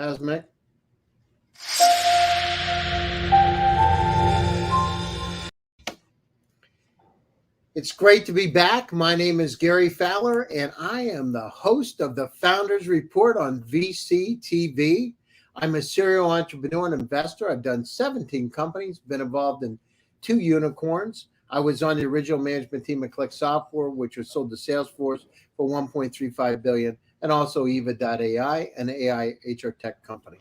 How's Mick? It's great to be back. My name is Garry Fowler, and I am the host of the Founders Report on VCTV. I'm a serial entrepreneur and investor. I've done 17 companies, been involved in 2 unicorns. I was on the original management team at Click Software, which was sold to Salesforce for $1.35 billion, and also Eva.ai, an AI HR tech company.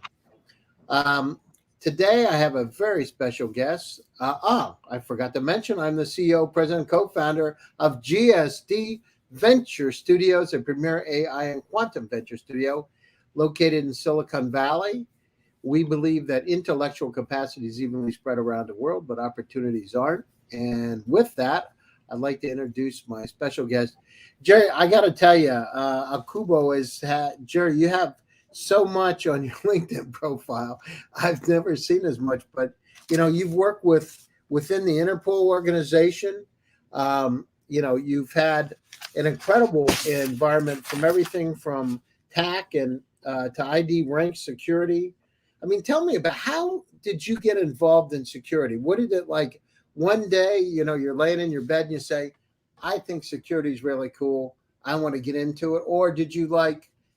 Today, I have a very special guest. I forgot to mention, I'm the CEO, president, co-founder of GSD Venture Studios, a premier AI and quantum venture studio located in Silicon Valley. We believe that intellectual capacity is evenly spread around the world, but opportunities aren't. And with that, I'd like to introduce my special guest. Jerry, I got to tell you, Akubo Jerry, you have so much on your LinkedIn profile. I've never seen as much, but you've worked within the Interpol organization. You've had an incredible environment from everything from TAC and to ID rank security. I mean, tell me about how did you get involved in security? What did it like? One day, you're laying in your bed and you say, I think security is really cool. I want to get into it. Or did you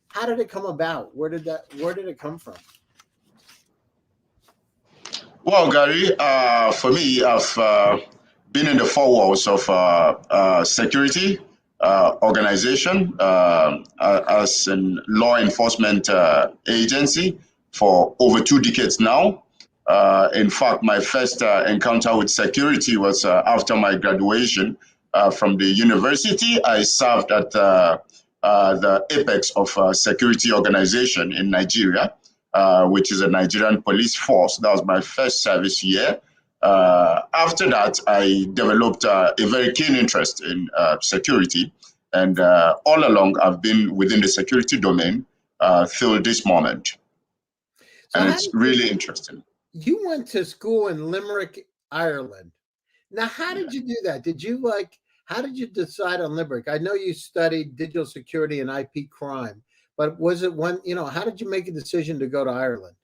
how did it come about? Where did it come from? Well, Garry, for me, I've been in the four walls of security organization as a law enforcement agency for over 2 decades now. In fact, my first encounter with security was after my graduation from the university. I served at the apex of security organization in Nigeria, which is a Nigerian police force. That was my first service year. After that, I developed a very keen interest in security. And all along, I've been within the security domain till this moment. And it's really interesting. You went to school in Limerick, Ireland. Now, how did you do that? How did you decide on Limerick? I know you studied digital security and IP crime, but was it how did you make a decision to go to Ireland?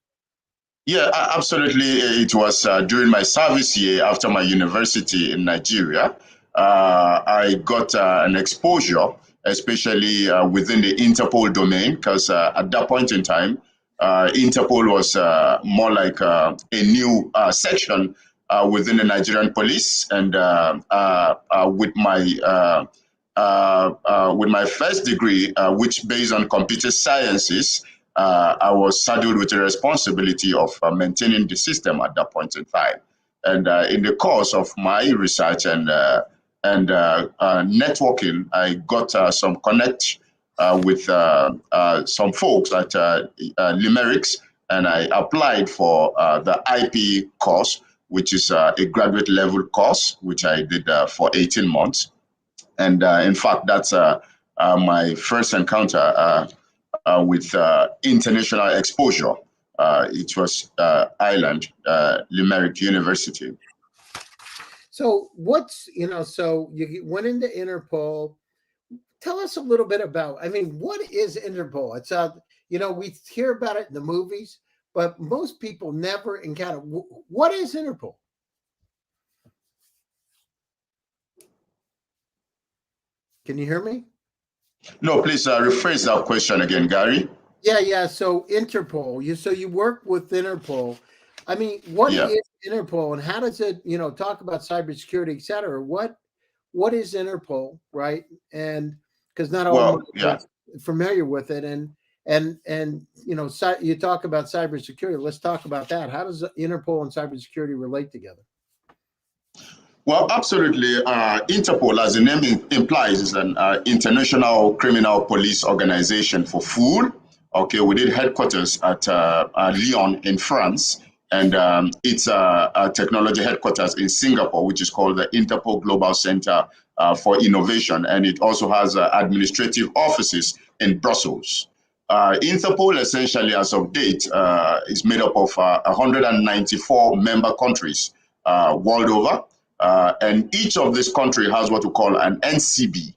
Yeah, absolutely. It was during my service year after my university in Nigeria. I got an exposure, especially within the Interpol domain, because at that point in time, Interpol was more like a new section within the Nigerian police, and with my first degree, which based on computer sciences, I was saddled with the responsibility of maintaining the system at that point in time. And in the course of my research and networking, I got some connect with some folks at Limericks, and I applied for the IP course, which is a graduate level course, which I did for 18 months. And in fact, that's my first encounter with international exposure. It was Ireland, Limerick University. So so you went into Interpol. Tell us a little bit about, what is Interpol? It's we hear about it in the movies, but most people never encounter. What is Interpol? Can you hear me? No, please rephrase that question again, Garry. Yeah. So Interpol, you work with Interpol. What is Interpol, and how does it, talk about cybersecurity, et cetera? What is Interpol, right? And because not all are familiar with it, and you talk about cybersecurity. Let's talk about that. How does Interpol and cybersecurity relate together? Well, absolutely. Interpol, as the name implies, is an international criminal police organization for full. Okay, we did headquarters at Lyon in France, and it's a technology headquarters in Singapore, which is called the Interpol Global Center for Innovation, and it also has administrative offices in Brussels. Interpol, essentially, as of date, is made up of 194 member countries world over. And each of these countries has what we call an NCB.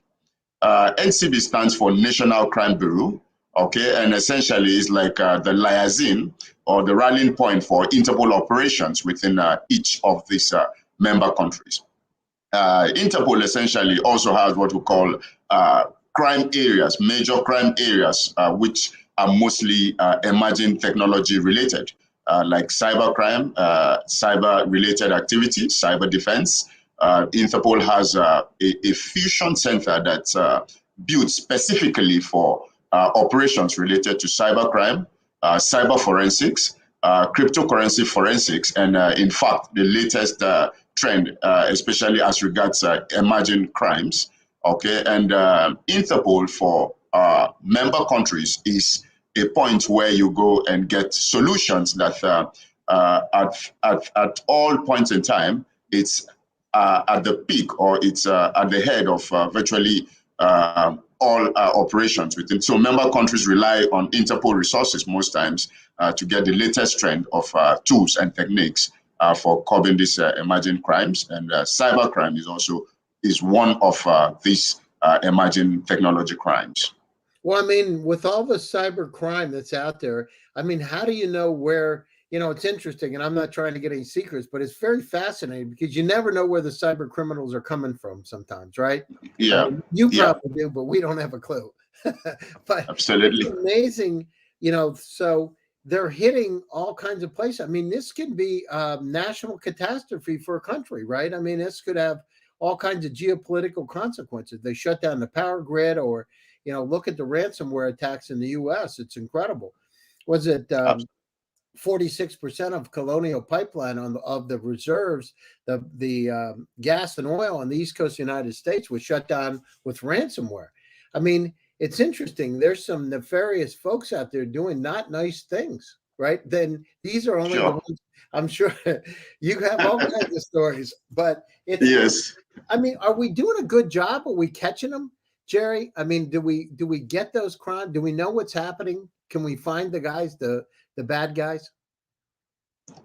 NCB stands for National Crime Bureau. Okay, and essentially it's like the liaison or the rallying point for Interpol operations within each of these member countries. Interpol essentially also has what we call crime areas, major crime areas, which are mostly emerging technology related, like cybercrime, cyber related activities, cyber defense. Interpol has a fusion center that's built specifically for operations related to cybercrime, cyber forensics, cryptocurrency forensics, and in fact, the latest trend, especially as regards emerging crimes. Okay, and Interpol for member countries is a point where you go and get solutions that at all points in time, it's at the peak or it's at the head of virtually all operations within. So member countries rely on Interpol resources most times to get the latest trend of tools and techniques for curbing these emerging crimes. And cybercrime is one of these emerging technology crimes. Well, I mean, with all the cyber crime that's out there, I mean, how do you know where, it's interesting, and I'm not trying to get any secrets, but it's very fascinating because you never know where the cyber criminals are coming from sometimes, right? Yeah. I mean, you Yeah. probably do, but we don't have a clue. But Absolutely. it's amazing, so they're hitting all kinds of places. I mean, this can be a national catastrophe for a country, right? I mean, this could have all kinds of geopolitical consequences. They shut down the power grid, or look at the ransomware attacks in the U.S. It's incredible. Was it 46% of Colonial Pipeline of the reserves, the gas and oil on the East Coast of the United States was shut down with ransomware? I mean, it's interesting. There's some nefarious folks out there doing not nice things, right? Then these are only the ones. I'm sure you have all kinds of stories, but it's yes. I mean, are we doing a good job? Are we catching them, Jerry? I mean, do we get those crimes? Do we know what's happening? Can we find the guys, the bad guys?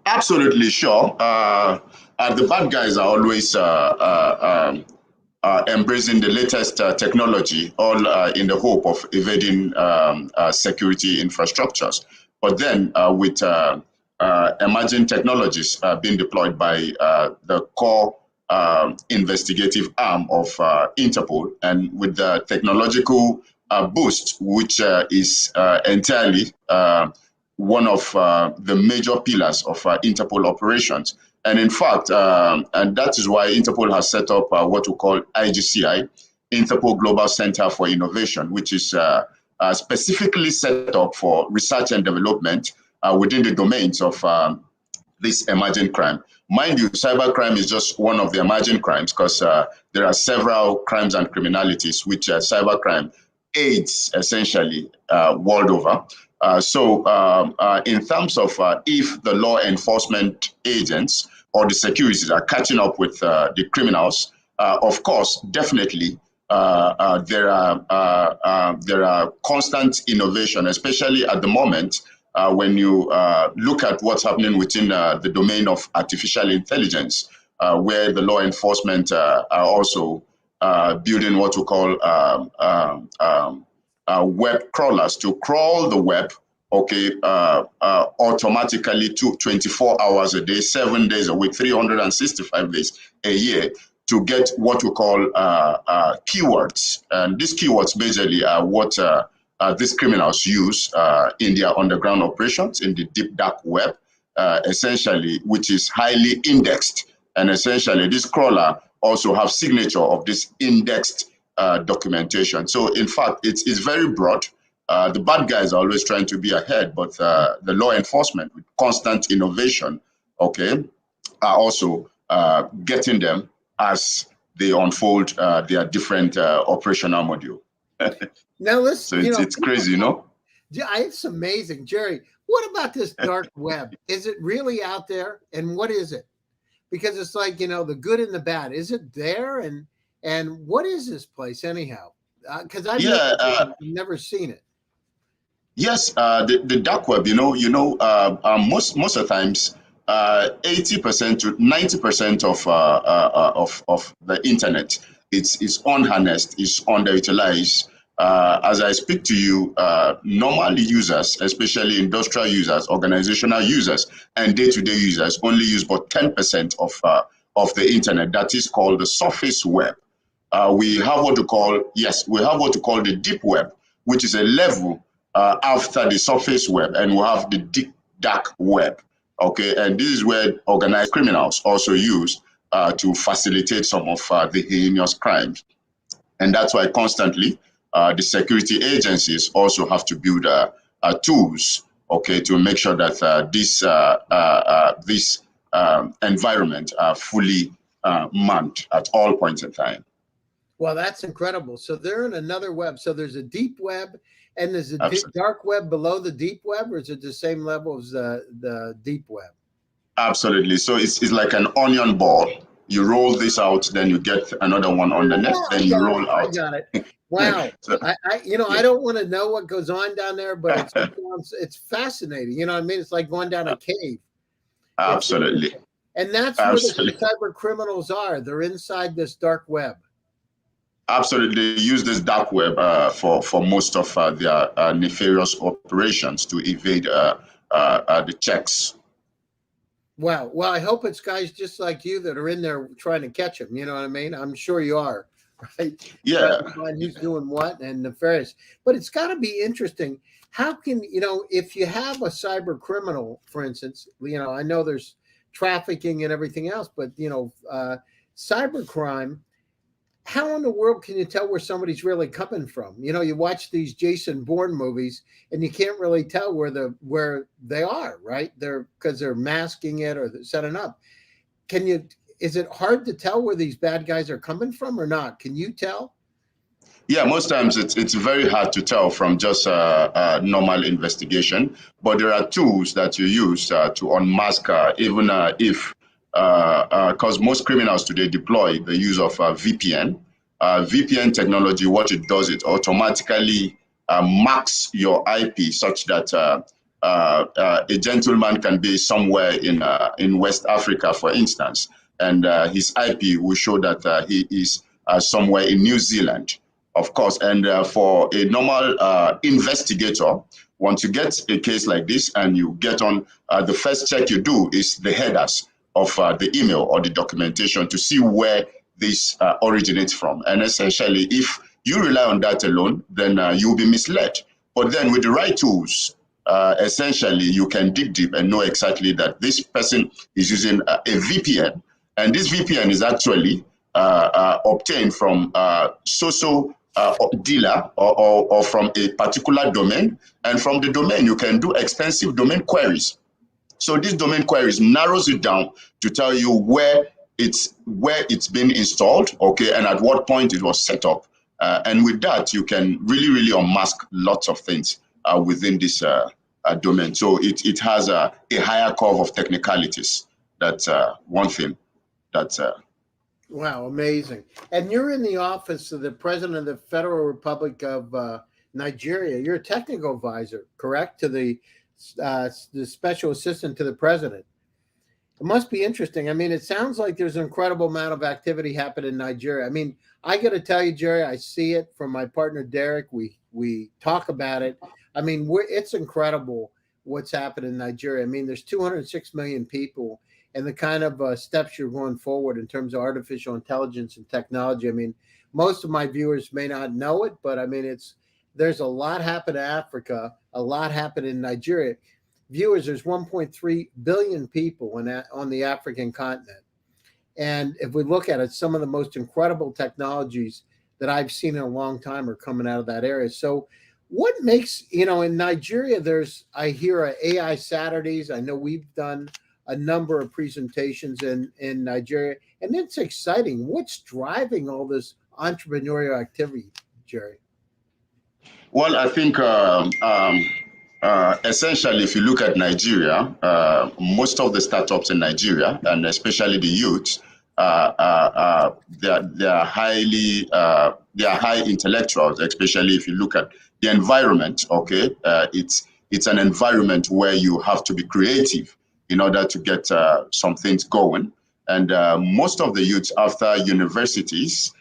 Absolutely sure. The bad guys are always embracing the latest technology, all in the hope of evading security infrastructures. But then, with emerging technologies being deployed by the core investigative arm of Interpol, and with the technological boost, which is entirely one of the major pillars of Interpol operations. And in fact, and that is why Interpol has set up what we call IGCI, Interpol Global Center for Innovation, which is specifically set up for research and development within the domains of this emerging crime. Mind you, cybercrime is just one of the emerging crimes, because there are several crimes and criminalities which cybercrime aids essentially world over. So in terms of if the law enforcement agents or the securities are catching up with the criminals, of course, definitely there are constant innovation, especially at the moment when you look at what's happening within the domain of artificial intelligence, where the law enforcement are also building what we call web crawlers to crawl the web, okay, automatically to 24 hours a day, 7 days a week, 365 days a year, to get what we call keywords. And these keywords basically are what these criminals use in their underground operations in the deep dark web, essentially, which is highly indexed. And essentially, this crawler also have signature of this indexed documentation. So in fact, it's very broad. The bad guys are always trying to be ahead, but the law enforcement with constant innovation, okay, are also getting them as they unfold their different operational module. Now let's. So it's crazy, Yeah, it's amazing, Jerry. What about this dark web? Is it really out there, and what is it? Because it's like the good and the bad. Is it there, and what is this place anyhow? Because I've never seen it. Yes, the dark web. Most of the times, 80% to 90% of the internet is unharnessed, is underutilized, As I speak to you, normal users, especially industrial users, organizational users, and day-to-day users only use about 10% of the internet. That is called the surface web. We have what to call the deep web, which is a level after the surface web, and we have the deep dark web. Okay, and this is where organized criminals also use to facilitate some of the heinous crimes. And that's why constantly the security agencies also have to build tools, okay, to make sure that this environment are fully manned at all points in time. Well, that's incredible. So they're in another web. So there's a deep web and there's a dark web below the deep web, or is it the same level as the deep web? Absolutely. So it's like an onion ball. You roll this out, then you get another one on the net, then you roll out. I got it. Wow. So, I don't want to know what goes on down there, but it's fascinating. You know what I mean? It's like going down a cave. Absolutely. And that's where the cyber criminals are. They're inside this dark web. Absolutely. They use this dark web for most of their nefarious operations to evade the checks. Wow. Well, I hope it's guys just like you that are in there trying to catch them. You know what I mean? I'm sure you are, right? Yeah. Who's doing what and nefarious. But it's got to be interesting. How can, if you have a cyber criminal, for instance, I know there's trafficking and everything else, but, cyber crime, how in the world can you tell where somebody's really coming from? You watch these Jason Bourne movies and you can't really tell where they are, right? Because they're masking it or they're setting up. Is it hard to tell where these bad guys are coming from or not? Can you tell? Yeah, most times it's very hard to tell from just a normal investigation, but there are tools that you use to unmask, even if because most criminals today deploy the use of VPN. VPN technology, what it does, it automatically marks your IP such that a gentleman can be somewhere in West Africa, for instance, and his IP will show that he is somewhere in New Zealand, of course. And for a normal investigator, once you get a case like this and you get on, the first check you do is the headers of the email or the documentation to see where this originates from. And essentially, if you rely on that alone, then you'll be misled. But then with the right tools, essentially, you can dig deep and know exactly that this person is using a VPN. And this VPN is actually obtained from social dealer or from a particular domain. And from the domain, you can do expensive domain queries. So this domain queries narrows it down to tell you where it's been installed, okay, and at what point it was set up. And with that, you can really unmask lots of things within this domain. So it has a higher curve of technicalities. That's one thing. That's wow, amazing. And you're in the office of the President of the Federal Republic of Nigeria. You're a technical advisor, correct, to the special assistant to the president. It must be interesting. I mean, it sounds like there's an incredible amount of activity happening in Nigeria. I mean, I got to tell you, Jerry, I see it from my partner, Derek. We talk about it. I mean, it's incredible what's happened in Nigeria. I mean, there's 206 million people and the kind of steps you're going forward in terms of artificial intelligence and technology. I mean, most of my viewers may not know it, but I mean, there's a lot happened in Africa, a lot happened in Nigeria. Viewers, there's 1.3 billion people on the African continent. And if we look at it, some of the most incredible technologies that I've seen in a long time are coming out of that area. So what makes, in Nigeria, I hear AI Saturdays. I know we've done a number of presentations in Nigeria, and it's exciting. What's driving all this entrepreneurial activity, Jerry? Well, I think essentially, if you look at Nigeria, most of the startups in Nigeria, and especially the youth, they are high intellectuals. Especially if you look at the environment. Okay, it's an environment where you have to be creative in order to get some things going. And most of the youths after universities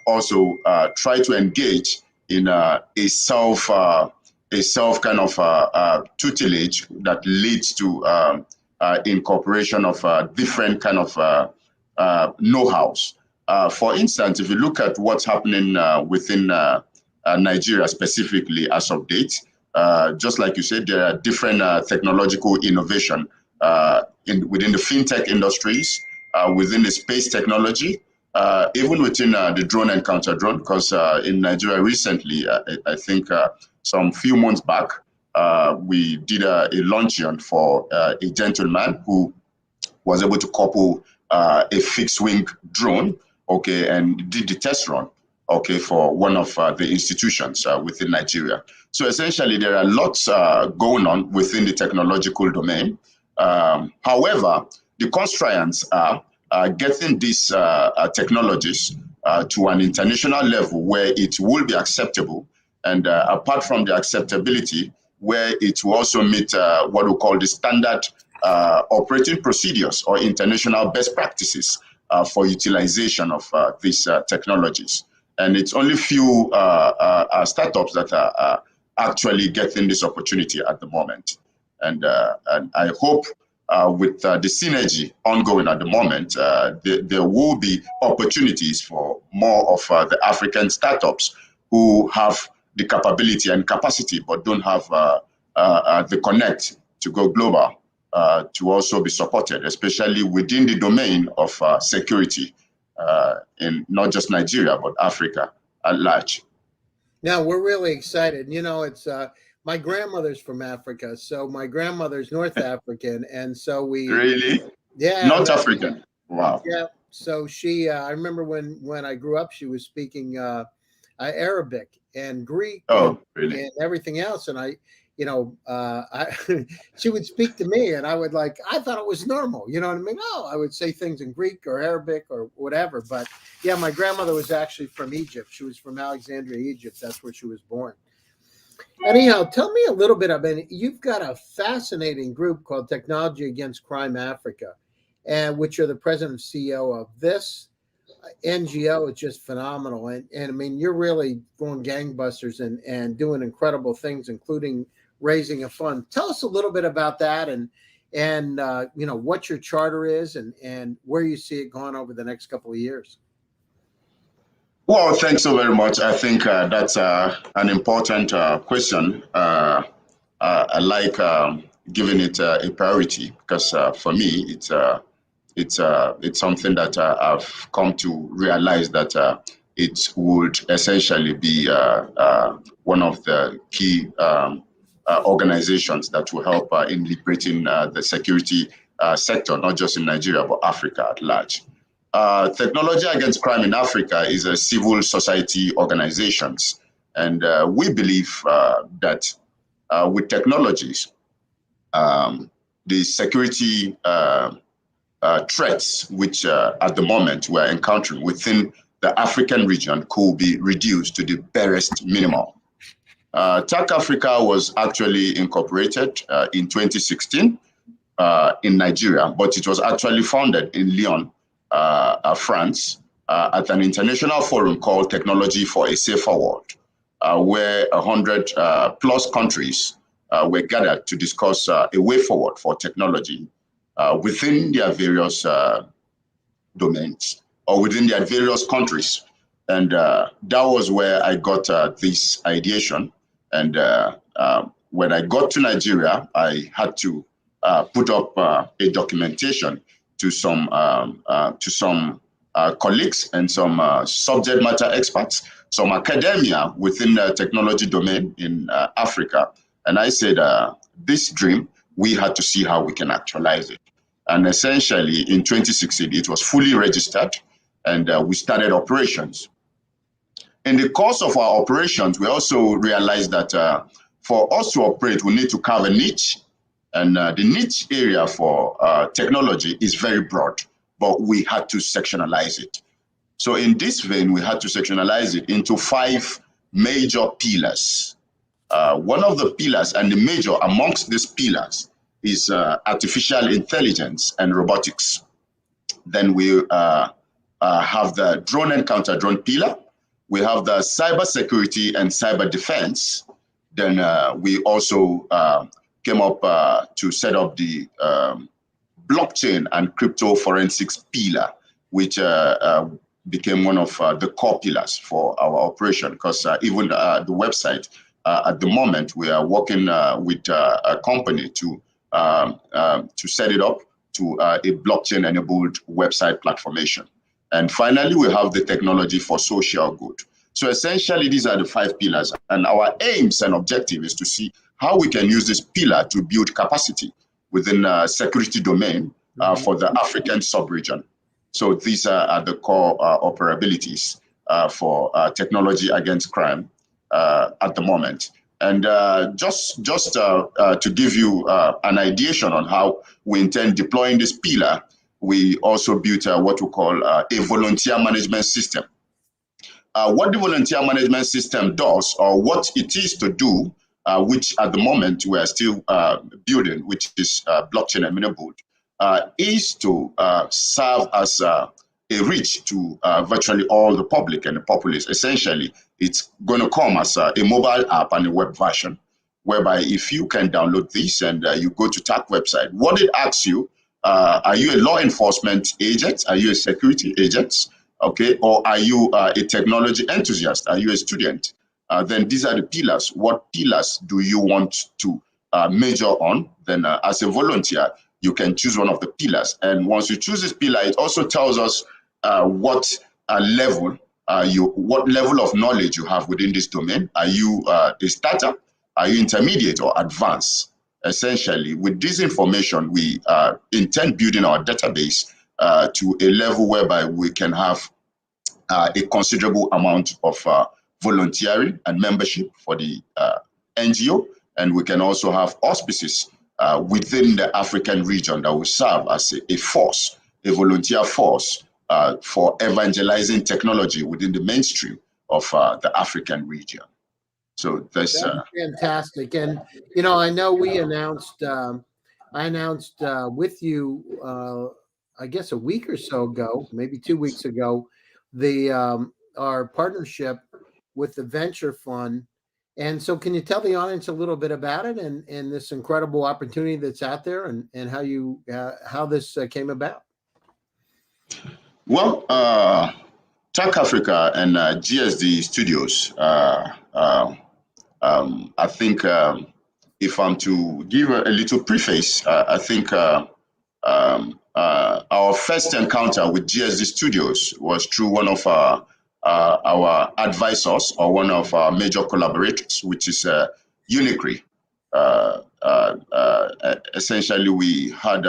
also try to engage in a self kind of tutelage that leads to incorporation of different kind of know-hows. For instance, if you look at what's happening within Nigeria specifically as of date, just like you said, there are different technological innovation within the fintech industries, within the space technology, even within the drone and counter drone, because in Nigeria recently, I think some few months back, we did a launcheon for a gentleman who was able to couple a fixed wing drone, okay, and did the test run, okay, for one of the institutions within Nigeria. So essentially, there are lots going on within the technological domain. However, the constraints are getting these technologies to an international level where it will be acceptable, and apart from the acceptability, where it will also meet what we call the standard operating procedures or international best practices for utilization of these technologies. And it's only few startups that are actually getting this opportunity at the moment. And I hope with the synergy ongoing at the moment, there will be opportunities for more of the African startups who have the capability and capacity, but don't have the connect to go global, to also be supported, especially within the domain of security in not just Nigeria, but Africa at large. Now, we're really excited. You know, it's my grandmother's from Africa, so my grandmother's North African, and so we Really? Yeah, North African. Wow. Yeah, so she I remember when I grew up, she was speaking Arabic and Greek Really? and everything else, and she would speak to me, and I thought it was normal, you know what I mean? Oh, I would say things in Greek or Arabic or whatever. But yeah, my grandmother was actually from Egypt. She was from Alexandria, Egypt. That's where she was born. Anyhow, tell me a little bit. I mean, you've got a fascinating group called Technology Against Crime Africa, and which you're the president and CEO of. This NGO is just phenomenal, and I mean, you're really going gangbusters and doing incredible things, including raising a fund. Tell us a little bit about that, and what your charter is, and where you see it going over the next couple of years. Well, thanks so very much. I think that's an important question. I like giving it a priority because for me, it's something that I've come to realize that it would essentially be one of the key organizations that will help in liberating the security sector, not just in Nigeria, but Africa at large. Technology Against Crime in Africa is a civil society organization, and we believe that with technologies, the security threats which at the moment we're encountering within the African region could be reduced to the barest minimum. TAC Africa was actually incorporated in 2016 in Nigeria, but it was actually founded in Lyon, France, at an international forum called Technology for a Safer World, where 100 plus countries were gathered to discuss a way forward for technology within their various domains or within their various countries. And that was where I got this ideation. And when I got to Nigeria, I had to put up a documentation to some colleagues and some subject matter experts, some academia within the technology domain in Africa. And I said, this dream, we had to see how we can actualize it. And essentially in 2016, it was fully registered and we started operations. In the course of our operations, we also realized that for us to operate, we need to carve a niche. And the niche area for technology is very broad, but we had to sectionalize it. So in this vein, we had to sectionalize it into 5 major pillars. One of the pillars and the major amongst these pillars is artificial intelligence and robotics. Then we have the drone and counter drone pillar. we have the cyber security and cyber defense. Then we also came up to set up the blockchain and crypto forensics pillar, which became one of the core pillars for our operation. Because even the website, at the moment, we are working with a company to set it up to a blockchain-enabled website platformation. And finally, we have the technology for social good. So essentially, these are the 5 pillars. And our aims and objective is to see how we can use this pillar to build capacity within security domain for the African sub-region. So these are the core operabilities for technology against crime at the moment. And just to give you an ideation on how we intend deploying this pillar, we also built what we call a volunteer management system. What the volunteer management system does, or what it is to do, which at the moment we are still building, which is blockchain enabled, is to serve as a reach to virtually all the public and the populace. Essentially, it's going to come as a mobile app and a web version, whereby if you can download this and you go to TAC website, what it asks you, are you a law enforcement agent? Are you a security agent? Okay, or are you a technology enthusiast? Are you a student? Then these are the pillars. What pillars do you want to major on? Then as a volunteer, you can choose one of the pillars. And once you choose this pillar, it also tells us what level of knowledge you have within this domain. Are you a starter? Are you intermediate or advanced? Essentially, with this information, we intend building our database to a level whereby we can have a considerable amount of volunteering and membership for the NGO, and we can also have auspices within the African region that will serve as a force, a volunteer force for evangelizing technology within the mainstream of the African region. So that's fantastic. And I know we announced, I announced with you, I guess a week or so ago, maybe 2 weeks ago, our partnership with the Venture Fund. And so can you tell the audience a little bit about it and this incredible opportunity that's out there and how this came about? Well, TAC Africa and GSD Studios, I think if I'm to give a little preface, I think our first encounter with GSD Studios was through one of our advisors or one of our major collaborators, which is Unicre. Essentially, we had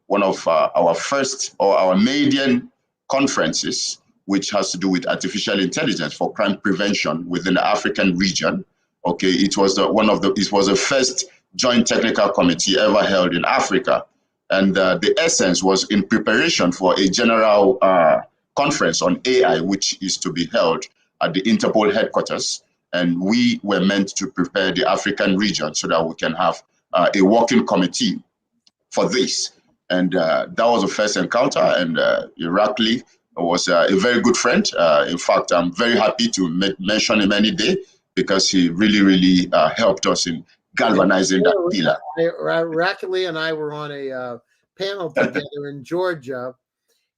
one of our first or our maiden conferences, which has to do with artificial intelligence for crime prevention within the African region. Okay, it was it was the first joint technical committee ever held in Africa. And the essence was in preparation for a general conference on AI, which is to be held at the Interpol headquarters. And we were meant to prepare the African region so that we can have a working committee for this. And that was the first encounter. And Irakli was a very good friend. In fact, I'm very happy to mention him any day because he really, really helped us in galvanizing that pillar. Irakli and I were on a panel together in Georgia.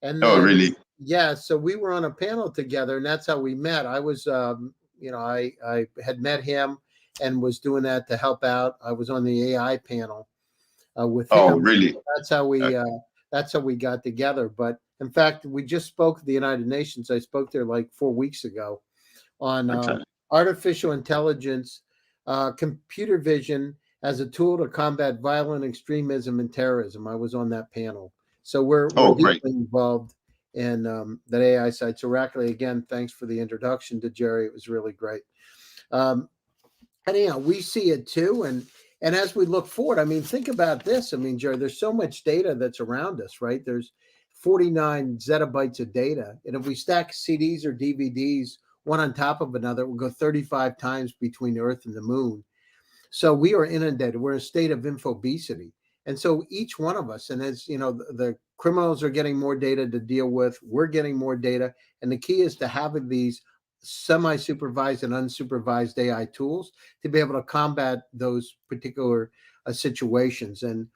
And then, oh, really? Yeah, so we were on a panel together, and that's how we met. I was, I had met him and was doing that to help out. I was on the AI panel with him. Oh, really? That's how we got together. But in fact, we just spoke at the United Nations. I spoke there like 4 weeks ago on artificial intelligence, computer vision as a tool to combat violent extremism and terrorism. I was on that panel. So we're deeply involved in that AI side. So Irakli, again, thanks for the introduction to Jerry. It was really great. Anyhow, we see it too. And as we look forward, I mean, think about this. I mean, Jerry, there's so much data that's around us, right? There's 49 zettabytes of data. And if we stack CDs or DVDs one on top of another, we'll go 35 times between the Earth and the moon. So we are inundated. We're in a state of infobesity. And so each one of us, and as you know, the criminals are getting more data to deal with, we're getting more data. And the key is to having these semi-supervised and unsupervised AI tools to be able to combat those particular situations. And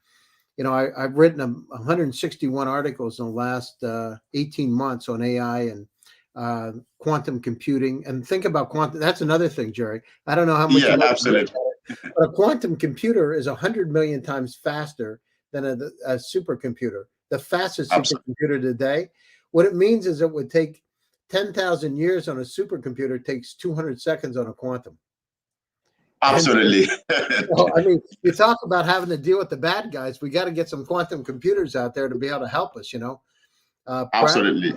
I've written 161 articles in the last 18 months on AI and quantum computing. And think about quantum. That's another thing, Jerry. I don't know how much Yeah, you know about absolutely. it, but a quantum computer is 100 million times faster than a supercomputer. The fastest Absolutely. supercomputer today. What it means is it would take 10,000 years on a supercomputer, takes 200 seconds on a quantum. And Absolutely. well, I mean, you talk about having to deal with the bad guys. We got to get some quantum computers out there to be able to help us, Absolutely.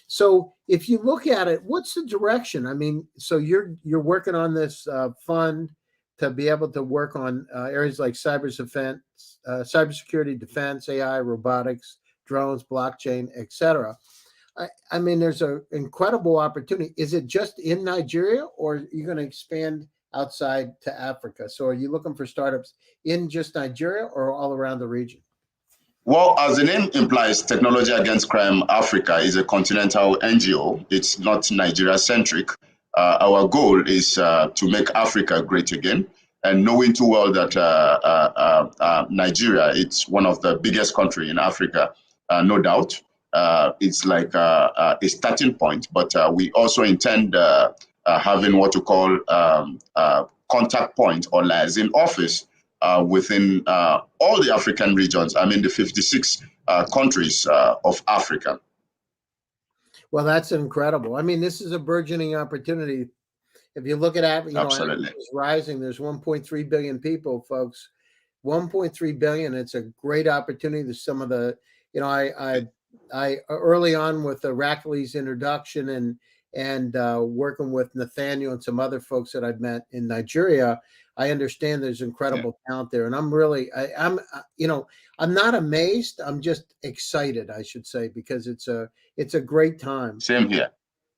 So if you look at it, what's the direction? I mean, so you're working on this fund to be able to work on areas like cybersecurity, defense, AI, robotics, drones, blockchain, etc. I mean, there's an incredible opportunity. Is it just in Nigeria, or are you going to expand outside to Africa? So are you looking for startups in just Nigeria or all around the region? Well, as the name implies, Technology Against Crime Africa is a continental NGO. It's not Nigeria centric. Our goal is to make Africa great again. And knowing too well that Nigeria, it's one of the biggest country in Africa, no doubt. It's like a starting point, but we also intend having what you call contact point or liaison office within all the African regions. I mean, the 56 countries of Africa. Well, that's incredible. I mean, this is a burgeoning opportunity. If you look at it, Absolutely. it's rising. There's 1.3 billion people, folks. 1.3 billion. It's a great opportunity. There's some of the, I early on with the Rackley's introduction and working with Nathaniel and some other folks that I've met in Nigeria, I understand there's incredible talent there, and I'm really, I'm not amazed. I'm just excited, I should say, because it's a great time. Same here.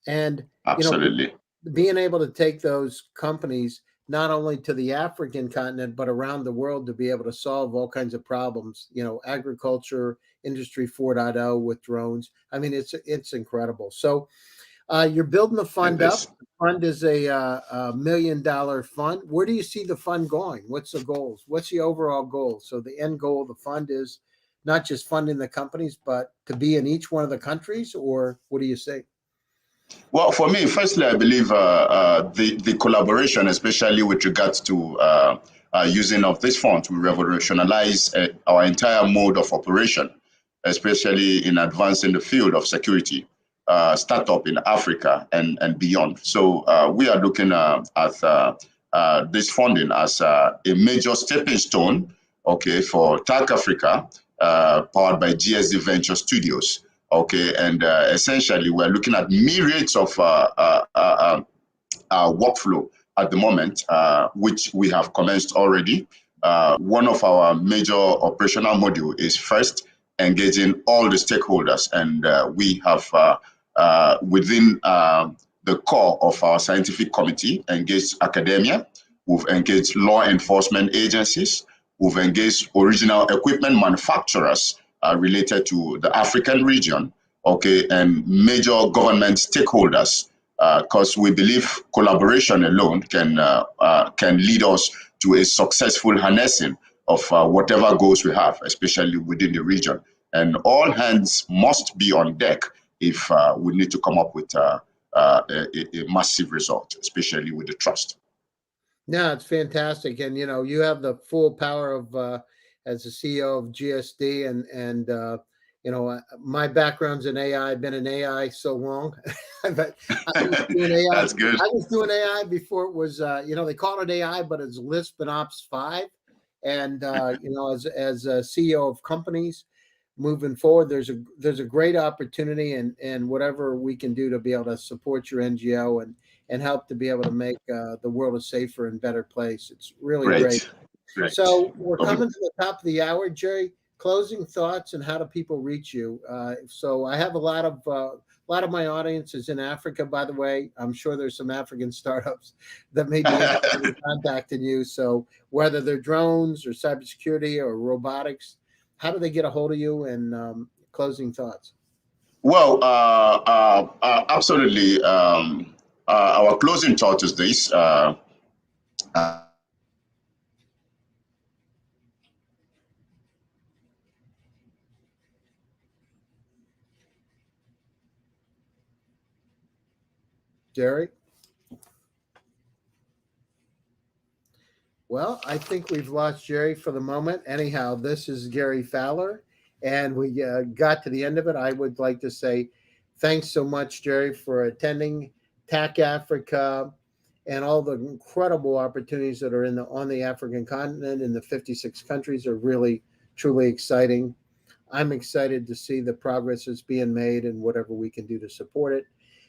And Absolutely. Being able to take those companies not only to the African continent but around the world to be able to solve all kinds of problems, agriculture, industry 4.0 with drones. I mean, it's incredible. So you're building the fund up. The fund is a $1 million fund. Where do you see the fund going? What's the goals? What's the overall goal? So the end goal of the fund is not just funding the companies, but to be in each one of the countries, or what do you say? Well, for me, firstly, I believe the collaboration, especially with regards to using of this fund to revolutionize our entire mode of operation, especially in advancing the field of security, startup in Africa and beyond. So we are looking at this funding as a major stepping stone, okay, for TAC Africa, powered by GSD Venture Studios. Okay, and essentially we're looking at myriads of workflow at the moment, which we have commenced already. One of our major operational module is first engaging all the stakeholders, and we have within the core of our scientific committee engaged academia. We've engaged law enforcement agencies. We've engaged original equipment manufacturers related to the African region, okay, and major government stakeholders, because we believe collaboration alone can lead us to a successful harnessing of whatever goals we have, especially within the region. And all hands must be on deck if we need to come up with a massive result, especially with the trust. No, it's fantastic, and you have the full power of as the CEO of GSD, and my background's in AI. I've been in AI so long. I was doing AI. That's good. I was doing AI before it was, they call it AI, but it's Lisp and Ops 5. And as a CEO of companies moving forward, there's a great opportunity, and whatever we can do to be able to support your NGO and help to be able to make the world a safer and better place. It's really great. So we're coming to the top of the hour, Jerry. Closing thoughts and how do people reach you? So I have a lot of my audience is in Africa, by the way. I'm sure there's some African startups that may be interested in contacting you. So whether they're drones or cybersecurity or robotics, how do they get a hold of you? And closing thoughts. Well, absolutely. our closing thought is this. Garry? Well, I think we've lost Jerry for the moment. Anyhow, this is Garry Fowler, and we got to the end of it. I would like to say thanks so much, Jerry, for attending TAC Africa and all the incredible opportunities that are on the African continent in the 56 countries are really, truly exciting. I'm excited to see the progress that's being made and whatever we can do to support it.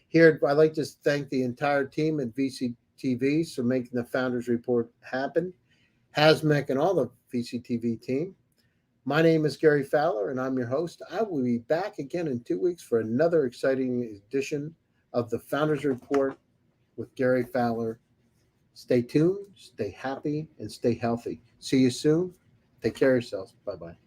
Here, I'd like to thank the entire team at VCTV for making the Founders Report happen, Hasmek and all the VCTV team. My name is Garry Fowler, and I'm your host. I will be back again in 2 weeks for another exciting edition of the Founders Report with Garry Fowler. Stay tuned, stay happy, and stay healthy. See you soon. Take care of yourselves. Bye-bye.